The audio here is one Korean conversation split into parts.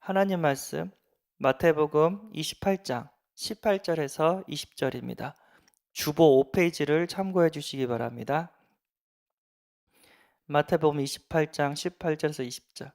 하나님 말씀 마태복음 28장 18절에서 20절입니다. 주보 5페이지를 참고해 주시기 바랍니다. 마태복음 28장 18절에서 20절.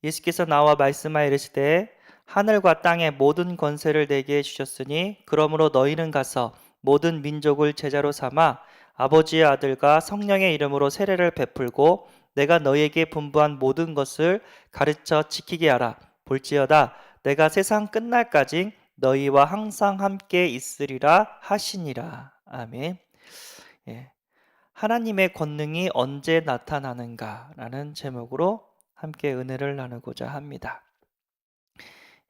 예수께서 나와 말씀하여 이르시되 하늘과 땅의 모든 권세를 내게 주셨으니 그러므로 너희는 가서 모든 민족을 제자로 삼아 아버지의 아들과 성령의 이름으로 세례를 베풀고 내가 너희에게 분부한 모든 것을 가르쳐 지키게 하라. 볼지어다 내가 세상 끝날까지 너희와 항상 함께 있으리라 하시니라. 아멘. 예. 하나님의 권능이 언제 나타나는가라는 제목으로 함께 은혜를 나누고자 합니다.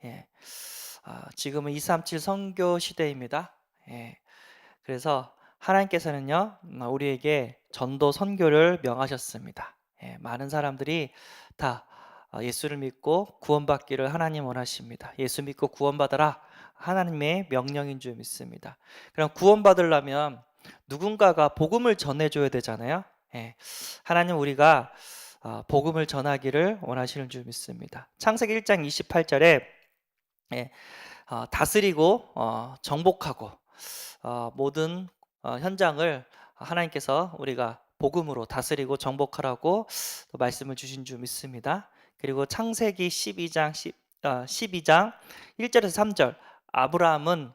예. 지금은 237 선교 시대입니다. 예. 그래서 하나님께서는요, 우리에게 전도 선교를 명하셨습니다. 예. 많은 사람들이 다 예수를 믿고 구원받기를 하나님 원하십니다. 예수 믿고 구원받아라. 하나님의 명령인 줄 믿습니다. 그럼 구원받으려면 누군가가 복음을 전해줘야 되잖아요. 예. 하나님 우리가 복음을 전하기를 원하시는 줄 믿습니다. 창세기 1장 28절에 다스리고 정복하고 모든 현장을 하나님께서 우리가 복음으로 다스리고 정복하라고 또 말씀을 주신 줄 믿습니다. 그리고 창세기 12장 1절에서 3절 아브라함은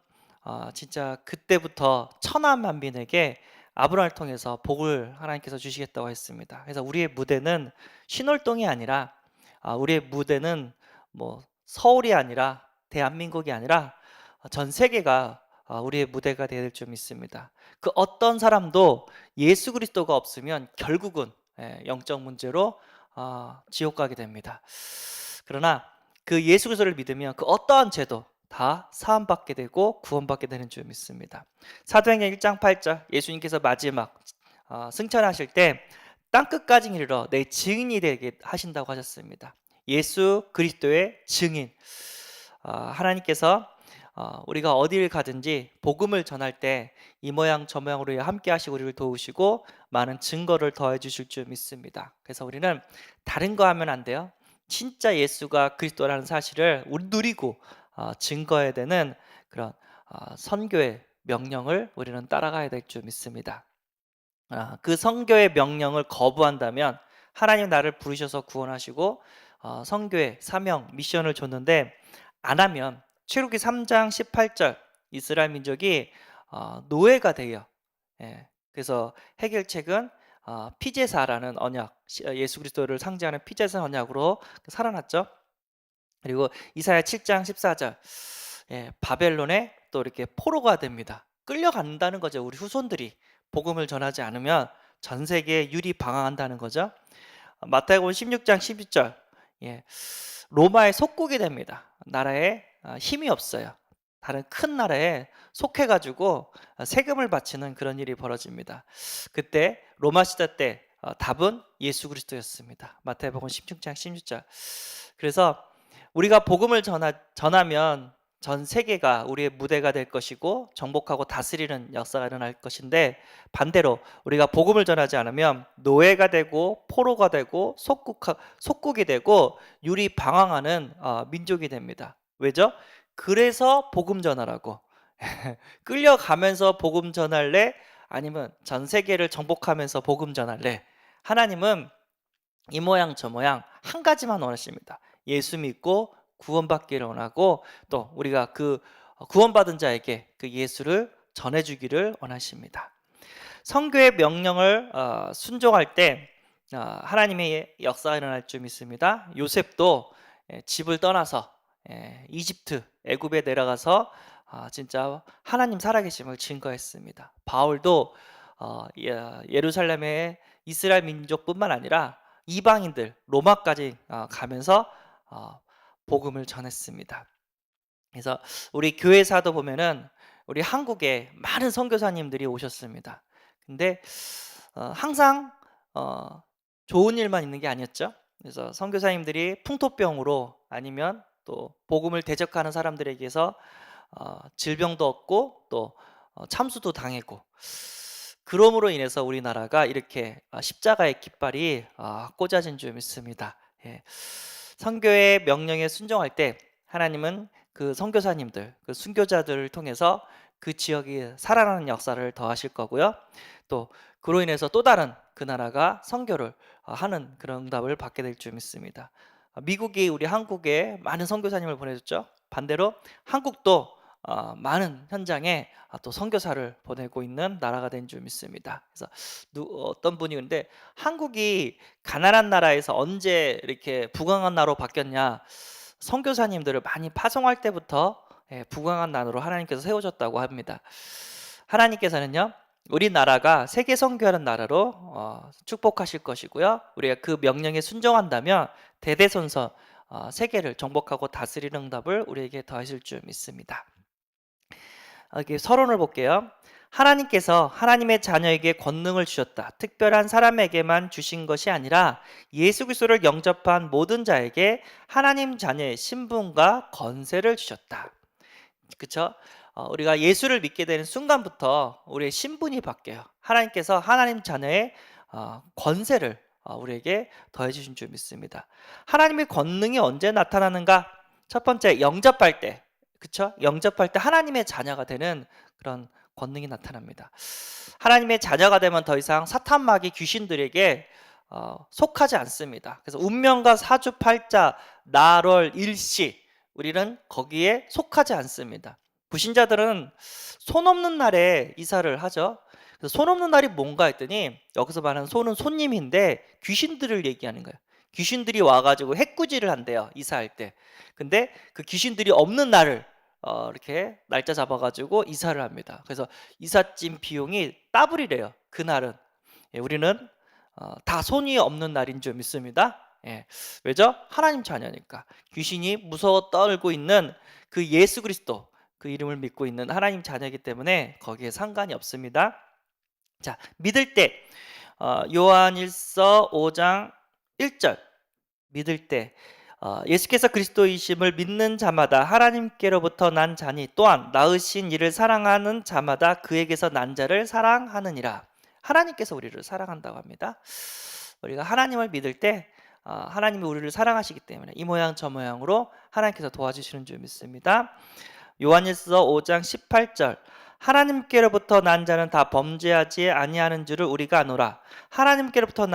진짜 그때부터 천하만민에게 아브라함을 통해서 복을 하나님께서 주시겠다고 했습니다. 그래서 우리의 무대는 신월동이 아니라 우리의 무대는 뭐 서울이 아니라 대한민국이 아니라 전 세계가 우리의 무대가 되야 될 줄 믿습니다. 그 어떤 사람도 예수 그리스도가 없으면 결국은 영적 문제로 지옥 가게 됩니다. 그러나 그 예수 그리스도를 믿으면 그 어떠한 죄도 다 사함받게 되고 구원받게 되는 줄 믿습니다. 사도행전 1장 8절 예수님께서 마지막 승천하실 때 땅끝까지 이르러 내 증인이 되게 하신다고 하셨습니다. 예수 그리스도의 증인. 하나님께서 우리가 어디를 가든지 복음을 전할 때 이 모양 저 모양으로 함께 하시고 우리를 도우시고 많은 증거를 더해 주실 줄 믿습니다. 그래서 우리는 다른 거 하면 안 돼요. 진짜 예수가 그리스도라는 사실을 우리 누리고 증거해야 되는 그런 선교의 명령을 우리는 따라가야 될 줄 믿습니다. 그 선교의 명령을 거부한다면 하나님 나를 부르셔서 구원하시고 선교의 사명 미션을 줬는데 안 하면 출애굽기 3장 18절 이스라엘 민족이 노예가 돼요. 예. 그래서 해결책은 피제사라는 언약, 예수 그리스도를 상징하는 피제사 언약으로 살아났죠. 그리고 이사야 7장 14절 바벨론에 또 이렇게 포로가 됩니다. 끌려간다는 거죠. 우리 후손들이 복음을 전하지 않으면 전 세계에 유리방황한다는 거죠. 마태복음 16장 12절 로마의 속국이 됩니다. 나라에 힘이 없어요. 다른 큰 나라에 속해가지고 세금을 바치는 그런 일이 벌어집니다. 그때 로마 시대 때 답은 예수 그리스도였습니다. 마태복음 16장 16절. 그래서 우리가 복음을 전하면 전 세계가 우리의 무대가 될 것이고 정복하고 다스리는 역사가 일어날 것인데 반대로 우리가 복음을 전하지 않으면 노예가 되고 포로가 되고 속국이 되고 유리방황하는 민족이 됩니다. 왜죠? 그래서 복음 전하라고 끌려가면서 복음 전할래? 아니면 전 세계를 정복하면서 복음 전할래? 하나님은 이 모양 저 모양 한 가지만 원하십니다. 예수 믿고 구원받기를 원하고 또 우리가 그 구원받은 자에게 그 예수를 전해주기를 원하십니다. 선교의 명령을 순종할 때 하나님의 역사가 일어날 줄 믿습니다. 요셉도 집을 떠나서 이집트 애굽에 내려가서 진짜 하나님 살아계심을 증거했습니다. 바울도 예루살렘의 이스라엘 민족뿐만 아니라 이방인들 로마까지 가면서 복음을 전했습니다. 그래서 우리 교회사도 보면은 우리 한국에 많은 선교사님들이 오셨습니다. 근데 항상 좋은 일만 있는 게 아니었죠. 그래서 선교사님들이 풍토병으로 아니면 또 복음을 대적하는 사람들에게서 질병도 얻고 또 참수도 당했고 그러므로 인해서 우리나라가 이렇게 십자가의 깃발이 꽂아진 줄 믿습니다. 예. 선교의 명령에 순종할 때 하나님은 그 선교사님들, 그 순교자들을 통해서 그 지역이 살아나는 역사를 더하실 거고요. 또 그로 인해서 또 다른 그 나라가 선교를 하는 그런 응답을 받게 될 줄 믿습니다. 미국이 우리 한국에 많은 선교사님을 보내줬죠. 반대로 한국도 많은 현장에 또 선교사를 보내고 있는 나라가 된 줄 믿습니다. 그래서 어떤 분이 근데 한국이 가난한 나라에서 언제 이렇게 부강한 나라로 바뀌었냐? 선교사님들을 많이 파송할 때부터 부강한 나라로 하나님께서 세우셨다고 합니다. 하나님께서는요, 우리나라가 세계 선교하는 나라로 축복하실 것이고요. 우리가 그 명령에 순종한다면 대대손손 세계를 정복하고 다스리는 응답을 우리에게 더하실 줄 믿습니다. 이렇게 서론을 볼게요. 하나님께서 하나님의 자녀에게 권능을 주셨다. 특별한 사람에게만 주신 것이 아니라 예수 그리스도를 영접한 모든 자에게 하나님 자녀의 신분과 권세를 주셨다. 그렇죠? 우리가 예수를 믿게 되는 순간부터 우리의 신분이 바뀌어요. 하나님께서 하나님 자녀의 권세를 우리에게 더해 주신 줄 믿습니다. 하나님의 권능이 언제 나타나는가? 첫 번째, 영접할 때. 그렇죠? 영접할 때 하나님의 자녀가 되는 그런 권능이 나타납니다. 하나님의 자녀가 되면 더 이상 사탄 마귀 귀신들에게 속하지 않습니다. 그래서 운명과 사주팔자, 나럴, 일시 우리는 거기에 속하지 않습니다. 불신자들은 손 없는 날에 이사를 하죠. 그래서 손 없는 날이 뭔가 했더니 여기서 말하는 손은 손님인데 귀신들을 얘기하는 거예요. 귀신들이 와가지고 해꾸지를 한대요, 이사할 때. 근데 그 귀신들이 없는 날을 이렇게 날짜 잡아가지고 이사를 합니다. 그래서 이삿짐 비용이 더블이래요, 그날은. 우리는 다 손이 없는 날인 줄 믿습니다. 왜죠? 하나님 자녀니까. 귀신이 무서워 떨고 있는 그 예수 그리스도, 그 이름을 믿고 있는 하나님 자녀이기 때문에 거기에 상관이 없습니다. 자, 믿을 때 요한일서 5장 1절 믿을 때 예수께서 그리스도이심을 믿는 자마다 하나님께로부터 난 자니 또한 낳으신 이를 사랑하는 자마다 그에게서 난 자를 사랑하느니라. 하나님께서 우리를 사랑한다고 합니다. 우리가 하나님을 믿을 때 하나님이 우리를 사랑하시기 때문에 이 모양 저 모양으로 하나님께서 도와주시는 줄 믿습니다. 요한일서 5장 18절 하나님께로부터 난 자는 다 범죄하지 아니하는 줄을 우리가 아노라. 하나님께로부터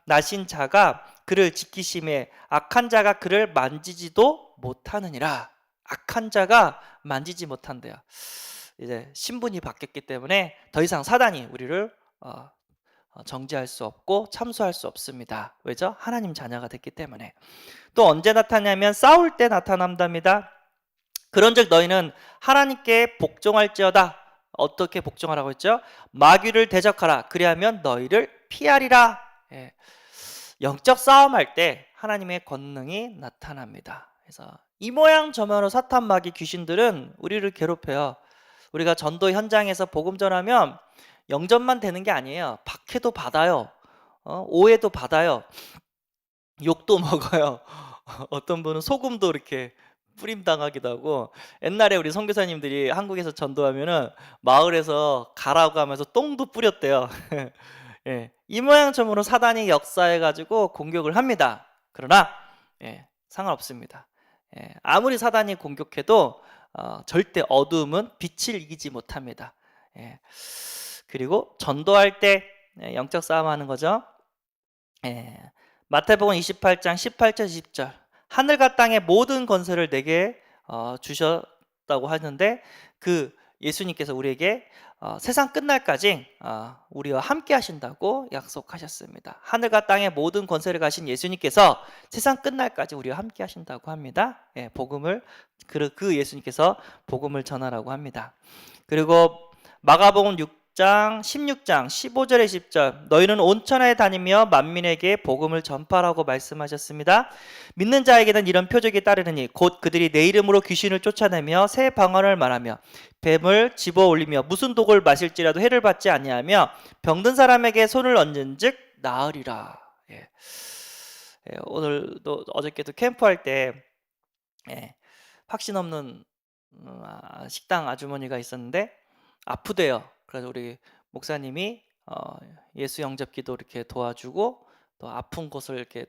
나신 자가 그를 지키심에 악한 자가 그를 만지지도 못하느니라. 악한 자가 만지지 못한대요. 이제 신분이 바뀌었기 때문에 더 이상 사단이 우리를 정죄할 수 없고 참수할 수 없습니다. 왜죠? 하나님 자녀가 됐기 때문에. 또 언제 나타나냐면 싸울 때 나타난답니다. 그런즉 너희는 하나님께 복종할지어다. 어떻게 복종하라고 했죠? 마귀를 대적하라. 그리하면 너희를 피하리라. 영적 싸움할 때 하나님의 권능이 나타납니다. 그래서 이 모양 저 모양으로 사탄 마귀 귀신들은 우리를 괴롭혀요. 우리가 전도 현장에서 복음 전하면 영접만 되는 게 아니에요. 박해도 받아요. 오해도 받아요. 욕도 먹어요. 어떤 분은 소금도 이렇게 뿌림 당하기도 하고. 옛날에 우리 선교사님들이 한국에서 전도하면은 마을에서 가라고 하면서 똥도 뿌렸대요. 이 모양 저모로 사단이 역사해가지고 공격을 합니다. 그러나 상관없습니다. 아무리 사단이 공격해도 절대 어두움은 빛을 이기지 못합니다. 그리고 전도할 때 영적 싸움하는 거죠. 마태복음 28장 18절 20절 하늘과 땅의 모든 권세를 내게 주셨다고 하는데 그 예수님께서 우리에게 세상 끝날까지 우리와 함께 하신다고 약속하셨습니다. 하늘과 땅의 모든 권세를 가신 예수님께서 세상 끝날까지 우리와 함께 하신다고 합니다. 복음을 그 예수님께서 복음을 전하라고 합니다. 그리고 마가복음 6장 16장 15절에 10절 너희는 온 천하에 다니며 만민에게 복음을 전파라고 말씀하셨습니다. 믿는 자에게는 이런 표적이 따르느니 곧 그들이 내 이름으로 귀신을 쫓아내며 새 방언을 말하며 뱀을 집어 올리며 무슨 독을 마실지라도 해를 받지 아니하며 병든 사람에게 손을 얹은즉 나으리라. 오늘도 어저께도 캠프할 때 확신 없는 식당 아주머니가 있었는데 아프대요. 그래서 우리 목사님이 예수 영접 기도 이렇게 도와주고 또 아픈 곳을 이렇게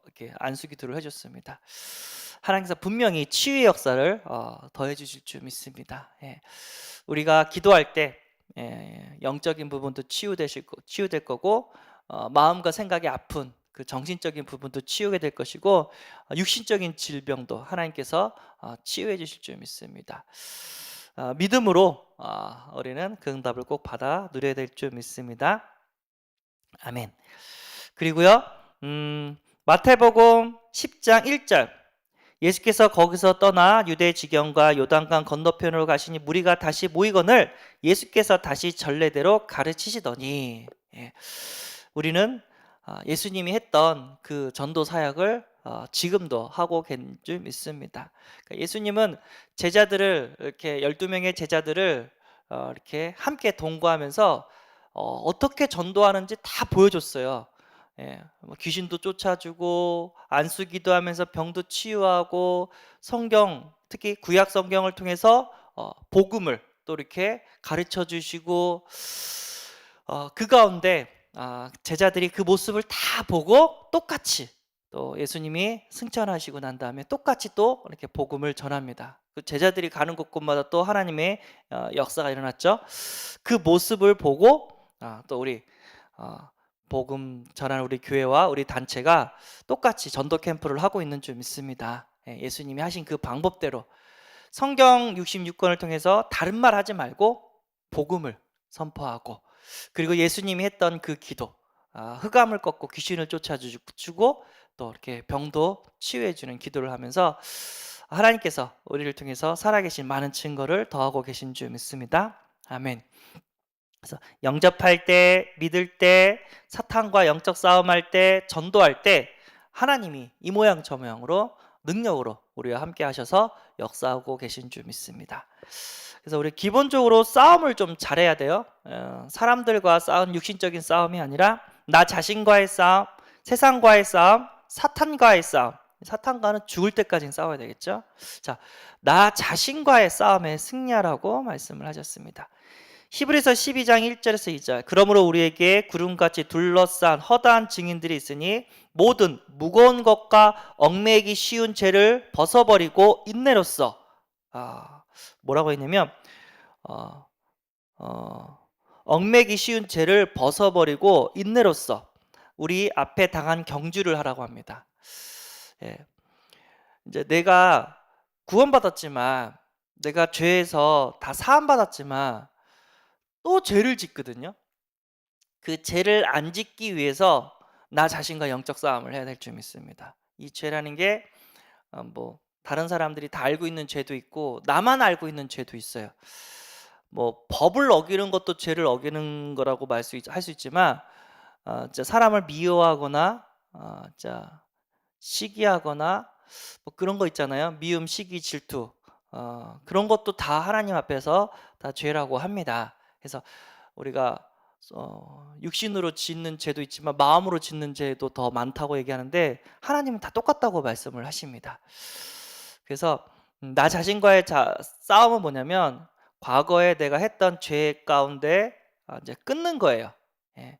이렇게 안수기도를 해줬습니다. 하나님께서 분명히 치유의 역사를 더해 주실 줄 믿습니다. 예. 우리가 기도할 때 영적인 부분도 치유될 거고 마음과 생각이 아픈 그 정신적인 부분도 치유게 될 것이고 육신적인 질병도 하나님께서 치유해 주실 줄 믿습니다. 믿음으로 우리는 그 응답을 꼭 받아 누려야 될 줄 믿습니다. 아멘. 그리고요, 마태복음 10장 1절 예수께서 거기서 떠나 유대 지경과 요단강 건너편으로 가시니 무리가 다시 모이거늘 예수께서 다시 전례대로 가르치시더니 예. 우리는 예수님이 했던 그 전도 사역을 지금도 하고 계신 줄 믿습니다. 그러니까 예수님은 제자들을 이렇게 12명의 제자들을 이렇게 함께 동거하면서 어떻게 전도하는지 다 보여줬어요. 예, 뭐 귀신도 쫓아주고 안수기도 하면서 병도 치유하고 성경 특히 구약 성경을 통해서 복음을 또 이렇게 가르쳐 주시고 그 가운데 제자들이 그 모습을 다 보고 똑같이 또 예수님이 승천하시고 난 다음에 똑같이 또 이렇게 복음을 전합니다. 그 제자들이 가는 곳곳마다 또 하나님의 역사가 일어났죠. 그 모습을 보고 또 우리 복음 전하는 우리 교회와 우리 단체가 똑같이 전도 캠프를 하고 있는 줄 믿습니다. 예수님이 하신 그 방법대로 성경 66권을 통해서 다른 말 하지 말고 복음을 선포하고 그리고 예수님이 했던 그 기도 흑암을 꺾고 귀신을 쫓아주고 또 이렇게 병도 치유해주는 기도를 하면서 하나님께서 우리를 통해서 살아계신 많은 증거를 더하고 계신 줄 믿습니다. 아멘. 그래서 영접할 때, 믿을 때, 사탄과 영적 싸움할 때, 전도할 때 하나님이 이 모양 저 모양으로 능력으로 우리와 함께 하셔서 역사하고 계신 줄 믿습니다. 그래서 우리 기본적으로 싸움을 좀 잘해야 돼요. 사람들과 싸운 육신적인 싸움이 아니라 나 자신과의 싸움, 세상과의 싸움, 사탄과의 싸움. 사탄과는 죽을 때까지 싸워야 되겠죠. 자, 나 자신과의 싸움에 승리하라고 말씀을 하셨습니다. 히브리서 12장 1절에서 2절 그러므로 우리에게 구름같이 둘러싼 허다한 증인들이 있으니 모든 무거운 것과 얽매이기 쉬운 죄를 벗어버리고 인내로써 뭐라고 했냐면 얽매이기 쉬운 죄를 벗어버리고 인내로써 우리 앞에 당한 경주를 하라고 합니다. 예. 이제 내가 구원받았지만 내가 죄에서 다 사함받았지만 또 죄를 짓거든요. 그 죄를 안 짓기 위해서 나 자신과 영적 싸움을 해야 될 줄 믿습니다. 이 죄라는 게 뭐 다른 사람들이 다 알고 있는 죄도 있고 나만 알고 있는 죄도 있어요. 뭐 법을 어기는 것도 죄를 어기는 거라고 할 수 있지만 사람을 미워하거나 시기하거나 뭐 그런 거 있잖아요. 미움, 시기, 질투 그런 것도 다 하나님 앞에서 다 죄라고 합니다. 그래서 우리가 육신으로 짓는 죄도 있지만 마음으로 짓는 죄도 더 많다고 얘기하는데 하나님은 다 똑같다고 말씀을 하십니다. 그래서 나 자신과의 싸움은 뭐냐면 과거에 내가 했던 죄 가운데 이제 끊는 거예요. 예.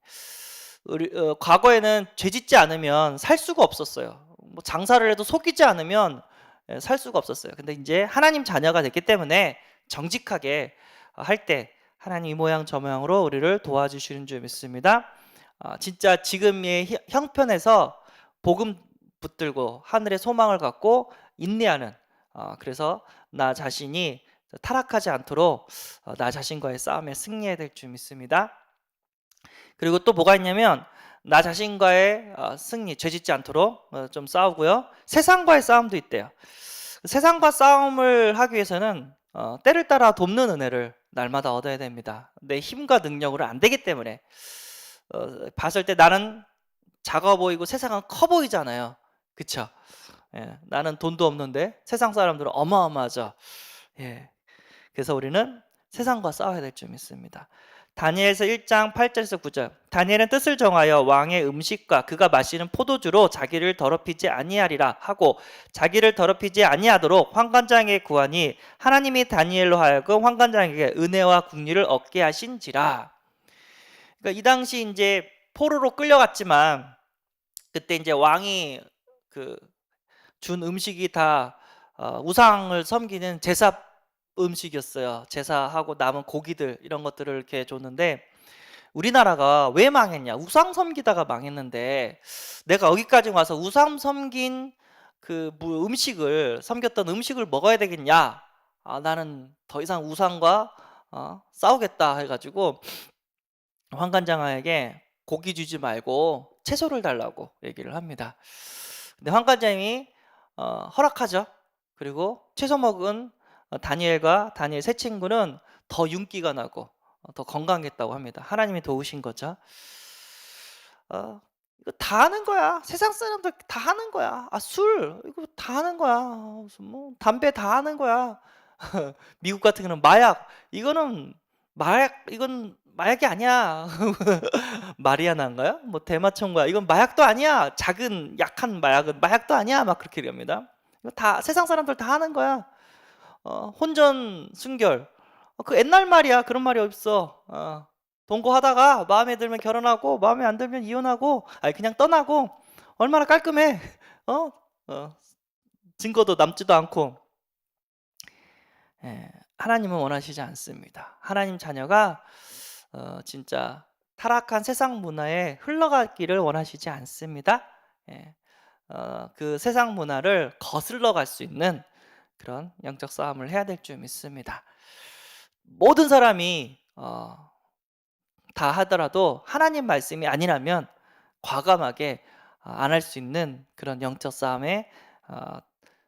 과거에는 죄 짓지 않으면 살 수가 없었어요. 뭐 장사를 해도 속이지 않으면 살 수가 없었어요. 근데 이제 하나님 자녀가 됐기 때문에 정직하게 할 때 하나님 이 모양 저 모양으로 우리를 도와주시는 줄 믿습니다. 진짜 지금의 형편에서 복음 붙들고 하늘의 소망을 갖고 인내하는 그래서 나 자신이 타락하지 않도록 나 자신과의 싸움에 승리해야 될 줄 믿습니다. 그리고 또 뭐가 있냐면 나 자신과의 승리, 죄짓지 않도록 좀 싸우고요. 세상과의 싸움도 있대요. 세상과 싸움을 하기 위해서는 때를 따라 돕는 은혜를 날마다 얻어야 됩니다. 내 힘과 능력으로 안 되기 때문에 봤을 때 나는 작아 보이고 세상은 커 보이잖아요. 그쵸? 예, 나는 돈도 없는데 세상 사람들은 어마어마하죠. 예, 그래서 우리는 세상과 싸워야 될 줄 믿습니다. 다니엘서 1장 8절에서 9절 다니엘은 뜻을 정하여 왕의 음식과 그가 마시는 포도주로 자기를 더럽히지 아니하리라 하고 자기를 더럽히지 아니하도록 환관장에게 구하니 하나님이 다니엘로 하여금 환관장에게 은혜와 국리를 얻게 하신지라. 그러니까 이 당시 이제 포로로 끌려갔지만 그때 이제 왕이 그 준 음식이 다 우상을 섬기는 제사 음식이었어요. 제사하고 남은 고기들 이런 것들을 이렇게 줬는데 우리나라가 왜 망했냐? 우상 섬기다가 망했는데 내가 여기까지 와서 우상 섬긴 그 음식을 섬겼던 음식을 먹어야 되겠냐? 나는 더 이상 우상과 싸우겠다 해가지고 환관장에게 고기 주지 말고 채소를 달라고 얘기를 합니다. 근데 환관장이 허락하죠. 그리고 채소 먹은 다니엘과 다니엘 세 친구는 더 윤기가 나고 더 건강했다고 합니다. 하나님이 도우신 거죠. 이거 다 하는 거야. 세상 사람들 다 하는 거야. 술 이거 다 하는 거야. 무슨 뭐 담배 다 하는 거야. 미국 같은 경우는 마약 이건 마약이 아니야. 마리아나인가요? 뭐 대마초인가? 이건 마약도 아니야. 작은 약한 마약은 마약도 아니야. 막 그렇게 얘기합니다. 이거 다 세상 사람들 다 하는 거야. 혼전 순결. 그 옛날 말이야. 그런 말이 없어. 동거하다가 마음에 들면 결혼하고 마음에 안 들면 이혼하고 아니 그냥 떠나고 얼마나 깔끔해. 어? 증거도 남지도 않고. 하나님은 원하시지 않습니다. 하나님 자녀가 진짜 타락한 세상 문화에 흘러가기를 원하시지 않습니다. 그 세상 문화를 거슬러 갈 수 있는 그런 영적 싸움을 해야 될 줄 믿습니다. 모든 사람이 다 하더라도 하나님 말씀이 아니라면 과감하게 안 할 수 있는 그런 영적 싸움의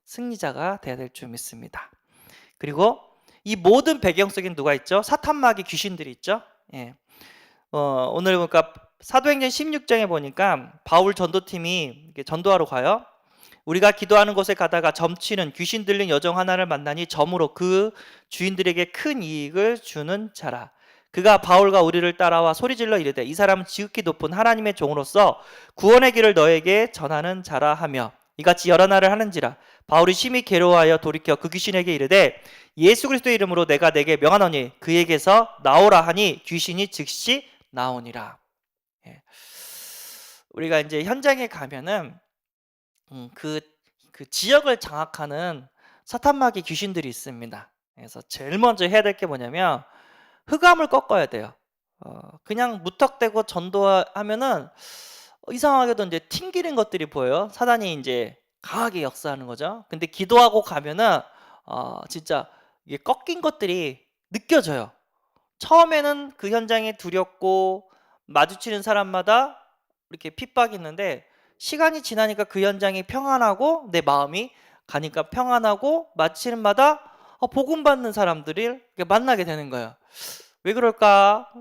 승리자가 되어야 될 줄 믿습니다. 그리고 이 모든 배경 속엔 누가 있죠? 사탄 마귀 귀신들이 있죠. 오늘 보니까 사도행전 16장에 보니까 바울 전도팀이 전도하러 가요. 우리가 기도하는 곳에 가다가 점치는 귀신 들린 여종 하나를 만나니 점으로 그 주인들에게 큰 이익을 주는 자라. 그가 바울과 우리를 따라와 소리질러 이르되 이 사람은 지극히 높은 하나님의 종으로서 구원의 길을 너에게 전하는 자라 하며 이같이 여러 날을 하는지라. 바울이 심히 괴로워하여 돌이켜 그 귀신에게 이르되 예수 그리스도의 이름으로 내가 내게 명하노니 그에게서 나오라 하니 귀신이 즉시 나오니라. 우리가 이제 현장에 가면은 그 지역을 장악하는 사탄마귀 귀신들이 있습니다. 그래서 제일 먼저 해야 될 게 뭐냐면 흑암을 꺾어야 돼요. 그냥 무턱대고 전도하면은 이상하게도 이제 튕기는 것들이 보여요. 사단이 이제 강하게 역사하는 거죠. 근데 기도하고 가면은 진짜 이게 꺾인 것들이 느껴져요. 처음에는 그 현장이 두렵고 마주치는 사람마다 이렇게 핍박이 있는데 시간이 지나니까 그 현장이 평안하고 내 마음이 가니까 평안하고 마치는 마다 복음 받는 사람들을 만나게 되는 거예요. 왜 그럴까?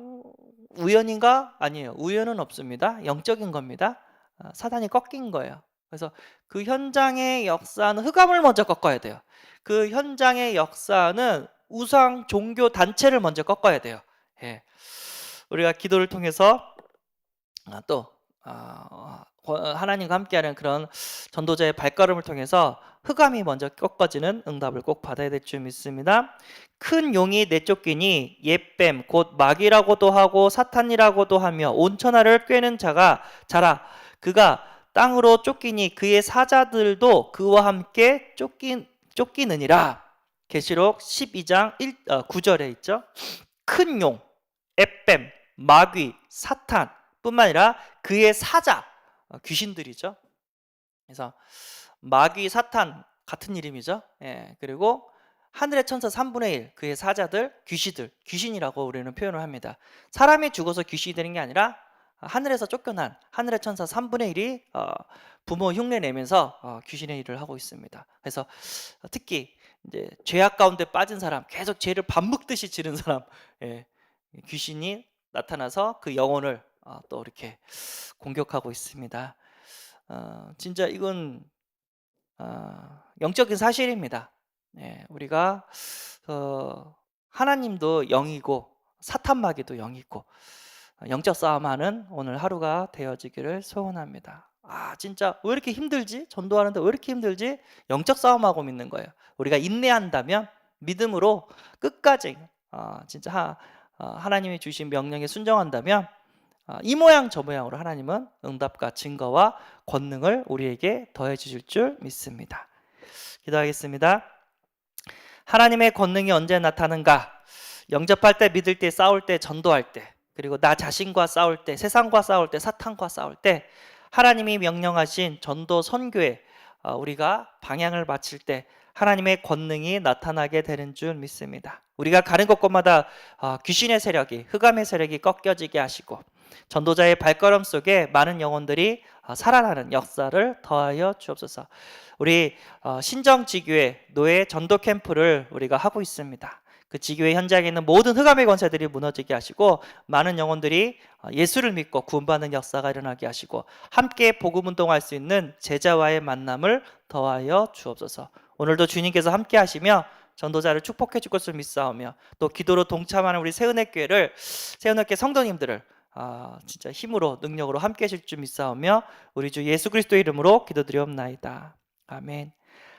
우연인가? 아니에요. 우연은 없습니다. 영적인 겁니다. 사단이 꺾인 거예요. 그래서 그 현장의 역사는 흑암을 먼저 꺾어야 돼요. 그 현장의 역사는 우상 종교 단체를 먼저 꺾어야 돼요. 우리가 기도를 통해서 또 하나님과 함께하는 그런 전도자의 발걸음을 통해서 흑암이 먼저 꺾어지는 응답을 꼭 받아야 될 줄 믿습니다. 큰 용이 내쫓기니 옛뱀 곧 마귀라고도 하고 사탄이라고도 하며 온천하를 꿰는 자라 그가 땅으로 쫓기니 그의 사자들도 그와 함께 쫓기느니라. 계시록 12장 9절에 있죠. 큰 용, 햇뱀, 마귀, 사탄 뿐만 아니라 그의 사자, 귀신들이죠. 그래서 마귀, 사탄 같은 이름이죠. 그리고 하늘의 천사 3분의 1, 그의 사자들, 귀신이라고 우리는 표현을 합니다. 사람이 죽어서 귀신이 되는 게 아니라 하늘에서 쫓겨난 하늘의 천사 3분의 1이 부모 흉내 내면서 귀신의 일을 하고 있습니다. 그래서 특히 이제 죄악 가운데 빠진 사람, 계속 죄를 밥 먹듯이 지른 사람, 귀신이 나타나서 그 영혼을 또 이렇게 공격하고 있습니다. 진짜 이건 영적인 사실입니다. 우리가 하나님도 영이고 사탄마귀도 영이고 영적 싸움하는 오늘 하루가 되어지기를 소원합니다. 진짜 왜 이렇게 힘들지? 전도하는데 왜 이렇게 힘들지? 영적 싸움하고 믿는 거예요. 우리가 인내한다면 믿음으로 끝까지 진짜 하나님이 주신 명령에 순종한다면 이 모양 저 모양으로 하나님은 응답과 증거와 권능을 우리에게 더해 주실 줄 믿습니다. 기도하겠습니다. 하나님의 권능이 언제 나타나는가? 영접할 때, 믿을 때, 싸울 때, 전도할 때, 그리고 나 자신과 싸울 때, 세상과 싸울 때, 사탄과 싸울 때, 하나님이 명령하신 전도 선교에 우리가 방향을 맞출 때 하나님의 권능이 나타나게 되는 줄 믿습니다. 우리가 가는 곳곳마다 귀신의 세력이, 흑암의 세력이 꺾여지게 하시고 전도자의 발걸음 속에 많은 영혼들이 살아나는 역사를 더하여 주옵소서. 우리 신정지교회 노예 전도 캠프를 우리가 하고 있습니다. 그 지교회 현장에 있는 모든 흑암의 권세들이 무너지게 하시고 많은 영혼들이 예수를 믿고 구원받는 역사가 일어나게 하시고 함께 복음 운동할 수 있는 제자와의 만남을 더하여 주옵소서. 오늘도 주님께서 함께 하시며 전도자를 축복해 줄 것을 믿사오며 또 기도로 동참하는 우리 새은혜교회를, 새은혜교회 성도님들을 진짜 힘으로 능력으로 함께 하실 줄 믿사오며 우리 주 예수 그리스도의 이름으로 기도드리옵나이다. 아멘.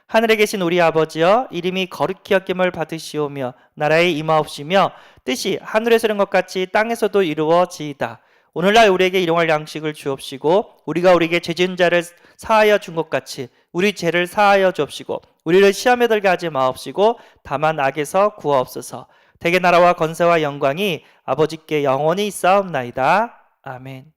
하늘에 계신 우리 아버지여, 이름이 거룩히 여김을 받으시오며 나라의 임하옵시며 뜻이 하늘에서 이룬 것 같이 땅에서도 이루어지이다. 오늘날 우리에게 일용할 양식을 주옵시고 우리가 우리에게 죄 지은 자를 사하여 준 것 같이 우리 죄를 사하여 주옵시고 우리를 시험에 들게 하지 마옵시고 다만 악에서 구하옵소서. 대개 나라와 권세와 영광이 아버지께 영원히 있사옵나이다. 아멘.